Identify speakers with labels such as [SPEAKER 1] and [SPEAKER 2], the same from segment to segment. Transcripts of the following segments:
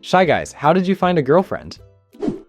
[SPEAKER 1] Shy Guys, how did you find a girlfriend?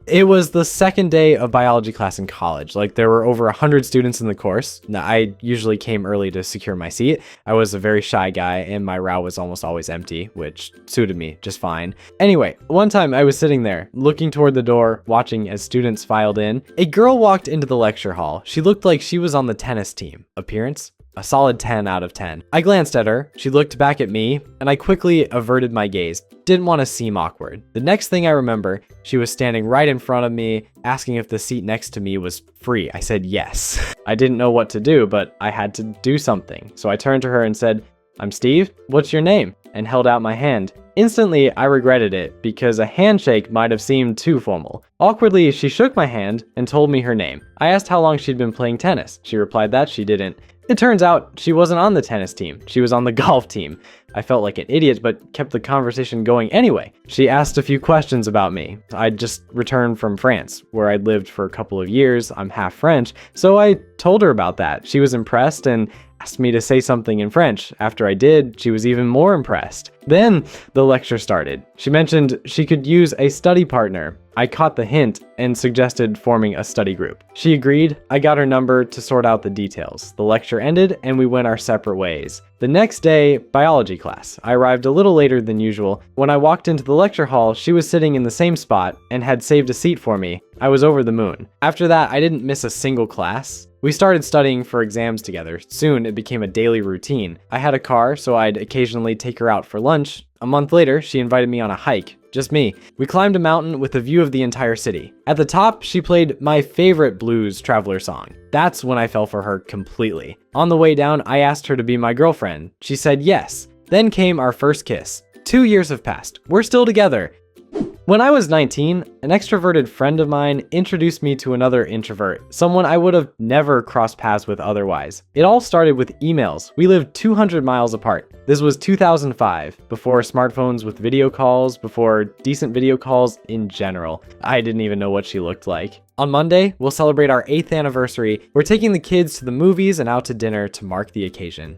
[SPEAKER 1] It was the second day of biology class in college. Like, there were over 100 students in the course. Now, I usually came early to secure my seat. I was a very shy guy and my row was almost always empty, which suited me just fine. Anyway, one time I was sitting there, looking toward the door, watching as students filed in. A girl walked into the lecture hall. She looked like she was on the tennis team. Appearance? A solid 10 out of 10. I glanced at her, she looked back at me, and I quickly averted my gaze. Didn't want to seem awkward. The next thing I remember, she was standing right in front of me, asking if the seat next to me was free. I said yes. I didn't know what to do, but I had to do something. So I turned to her and said, "I'm Steve, what's your name?" and held out my hand. Instantly, I regretted it because a handshake might have seemed too formal. Awkwardly, she shook my hand and told me her name. I asked how long she'd been playing tennis. She replied that she didn't. It turns out she wasn't on the tennis team. She was on the golf team. I felt like an idiot, but kept the conversation going anyway. She asked a few questions about me. I'd just returned from France, where I'd lived for a couple of years. I'm half French, so I told her about that. She was impressed and asked me to say something in French. After I did, she was even more impressed. Then the lecture started. She mentioned she could use a study partner. I caught the hint and suggested forming a study group. She agreed. I got her number to sort out the details. The lecture ended and we went our separate ways. The next day, biology class. I arrived a little later than usual. When I walked into the lecture hall, she was sitting in the same spot and had saved a seat for me. I was over the moon. After that, I didn't miss a single class. We started studying for exams together. Soon, it became a daily routine. I had a car, so I'd occasionally take her out for lunch. A month later, she invited me on a hike. Just me. We climbed a mountain with a view of the entire city. At the top, she played my favorite blues traveler song. That's when I fell for her completely. On the way down, I asked her to be my girlfriend. She said yes. Then came our first kiss. 2 years have passed. We're still together. When I was 19, an extroverted friend of mine introduced me to another introvert, someone I would have never crossed paths with otherwise. It all started with emails. We lived 200 miles apart. This was 2005, before smartphones with video calls, before decent video calls in general. I didn't even know what she looked like. On Monday, we'll celebrate our 8th anniversary. We're taking the kids to the movies and out to dinner to mark the occasion.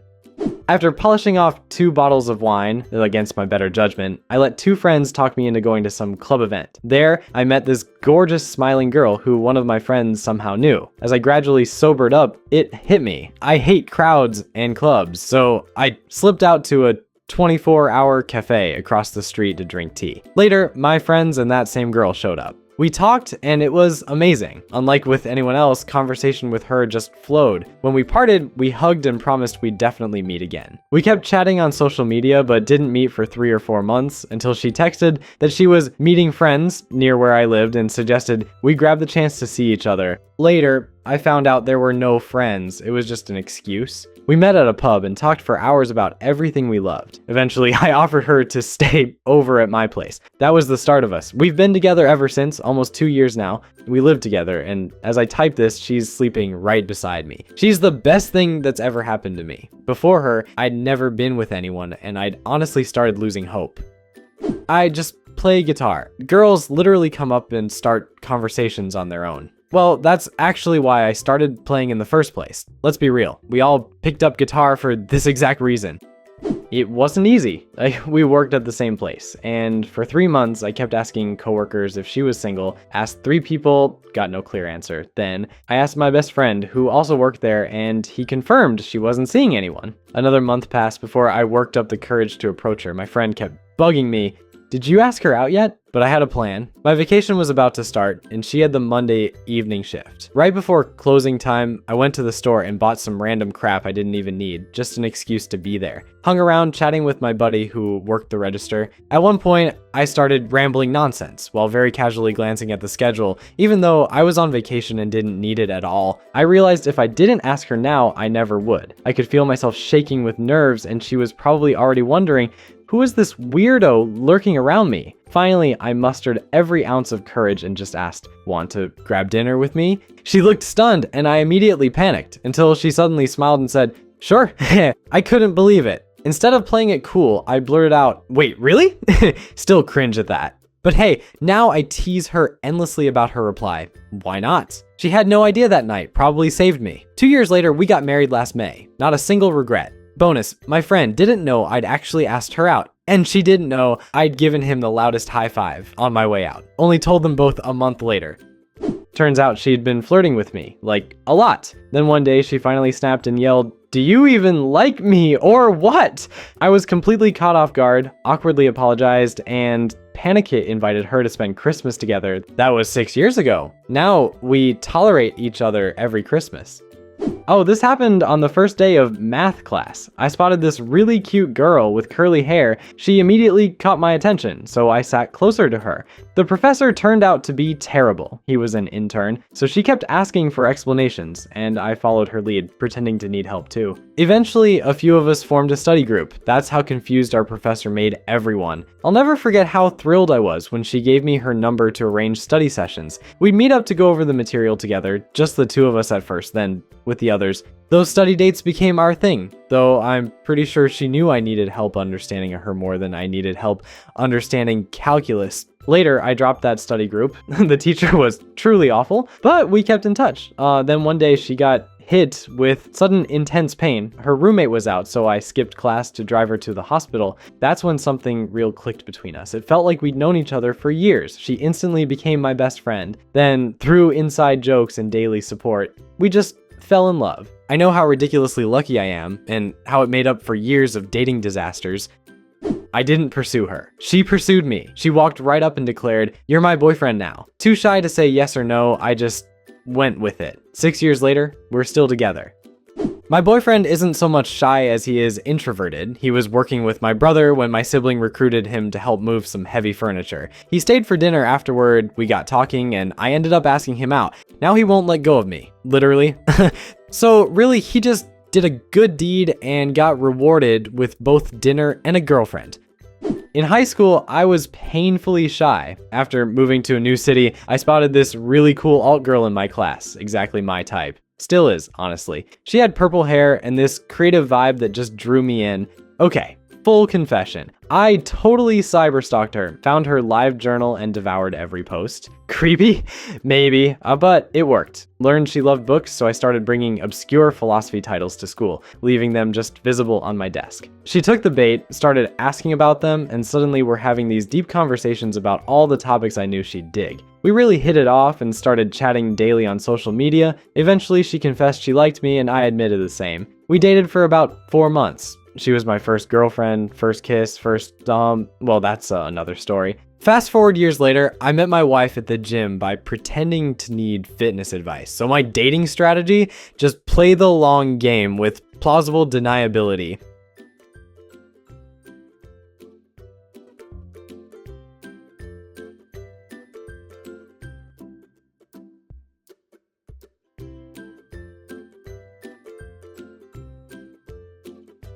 [SPEAKER 1] After polishing off 2 bottles of wine, against my better judgment, I let 2 friends talk me into going to some club event. There, I met this gorgeous smiling girl who one of my friends somehow knew. As I gradually sobered up, it hit me. I hate crowds and clubs, so I slipped out to a 24-hour cafe across the street to drink tea. Later, my friends and that same girl showed up. We talked and it was amazing. Unlike with anyone else, conversation with her just flowed. When we parted, we hugged and promised we'd definitely meet again. We kept chatting on social media but didn't meet for 3 or 4 months until she texted that she was meeting friends near where I lived and suggested we grab the chance to see each other. Later, I found out there were no friends. It was just an excuse. We met at a pub and talked for hours about everything we loved. Eventually, I offered her to stay over at my place. That was the start of us. We've been together ever since, almost 2 years now. We live together, and as I type this, she's sleeping right beside me. She's the best thing that's ever happened to me. Before her, I'd never been with anyone, and I'd honestly started losing hope. I just play guitar. Girls literally come up and start conversations on their own. Well, that's actually why I started playing in the first place. Let's be real. We all picked up guitar for this exact reason. It wasn't easy. We worked at the same place, and for 3 months, I kept asking coworkers if she was single, asked 3 people, got no clear answer. Then, I asked my best friend, who also worked there, and he confirmed she wasn't seeing anyone. Another month passed before I worked up the courage to approach her. My friend kept bugging me, "Did you ask her out yet?" But I had a plan. My vacation was about to start, and she had the Monday evening shift. Right before closing time, I went to the store and bought some random crap I didn't even need, just an excuse to be there. Hung around chatting with my buddy who worked the register. At one point, I started rambling nonsense while very casually glancing at the schedule, even though I was on vacation and didn't need it at all. I realized if I didn't ask her now, I never would. I could feel myself shaking with nerves, and she was probably already wondering, who is this weirdo lurking around me? Finally, I mustered every ounce of courage and just asked, "Want to grab dinner with me?" She looked stunned and I immediately panicked until she suddenly smiled and said, "Sure." I couldn't believe it. Instead of playing it cool, I blurted out, "Wait, really?" Still cringe at that. But hey, now I tease her endlessly about her reply. Why not? She had no idea that night, probably saved me. 2 years later, we got married last May. Not a single regret. Bonus, my friend didn't know I'd actually asked her out, and she didn't know I'd given him the loudest high five on my way out. Only told them both a month later. Turns out she'd been flirting with me, like, a lot. Then one day she finally snapped and yelled, "Do you even like me or what?" I was completely caught off guard, awkwardly apologized, and Panikit invited her to spend Christmas together. That was 6 years ago. Now we tolerate each other every Christmas. Oh, this happened on the first day of math class. I spotted this really cute girl with curly hair. She immediately caught my attention, so I sat closer to her. The professor turned out to be terrible. He was an intern, so she kept asking for explanations, and I followed her lead, pretending to need help too. Eventually, a few of us formed a study group. That's how confused our professor made everyone. I'll never forget how thrilled I was when she gave me her number to arrange study sessions. We'd meet up to go over the material together, just the two of us at first, then with the others. Those study dates became our thing, though I'm pretty sure she knew I needed help understanding her more than I needed help understanding calculus. Later, I dropped that study group. The teacher was truly awful, but we kept in touch. Then one day she got hit with sudden intense pain. Her roommate was out, so I skipped class to drive her to the hospital. That's when something real clicked between us. It felt like we'd known each other for years. She instantly became my best friend. Then, through inside jokes and daily support, we just fell in love. I know how ridiculously lucky I am, and how it made up for years of dating disasters. I didn't pursue her. She pursued me. She walked right up and declared, "You're my boyfriend now." Too shy to say yes or no, I just went with it. 6 years later, we're still together. My boyfriend isn't so much shy as he is introverted. He was working with my brother when my sibling recruited him to help move some heavy furniture. He stayed for dinner afterward, we got talking, and I ended up asking him out. Now he won't let go of me, literally. So really, he just did a good deed and got rewarded with both dinner and a girlfriend. In high school, I was painfully shy. After moving to a new city, I spotted this really cool alt girl in my class, exactly my type. Still is, honestly. She had purple hair and this creative vibe that just drew me in. Okay, full confession. I totally cyberstalked her, found her live journal and devoured every post. Creepy? Maybe, but it worked. Learned she loved books, so I started bringing obscure philosophy titles to school, leaving them just visible on my desk. She took the bait, started asking about them, and suddenly we're having these deep conversations about all the topics I knew she'd dig. We really hit it off and started chatting daily on social media. Eventually, she confessed she liked me and I admitted the same. We dated for about 4 months. She was my first girlfriend, first kiss, well, that's another story. Fast forward years later, I met my wife at the gym by pretending to need fitness advice. So my dating strategy, just play the long game with plausible deniability.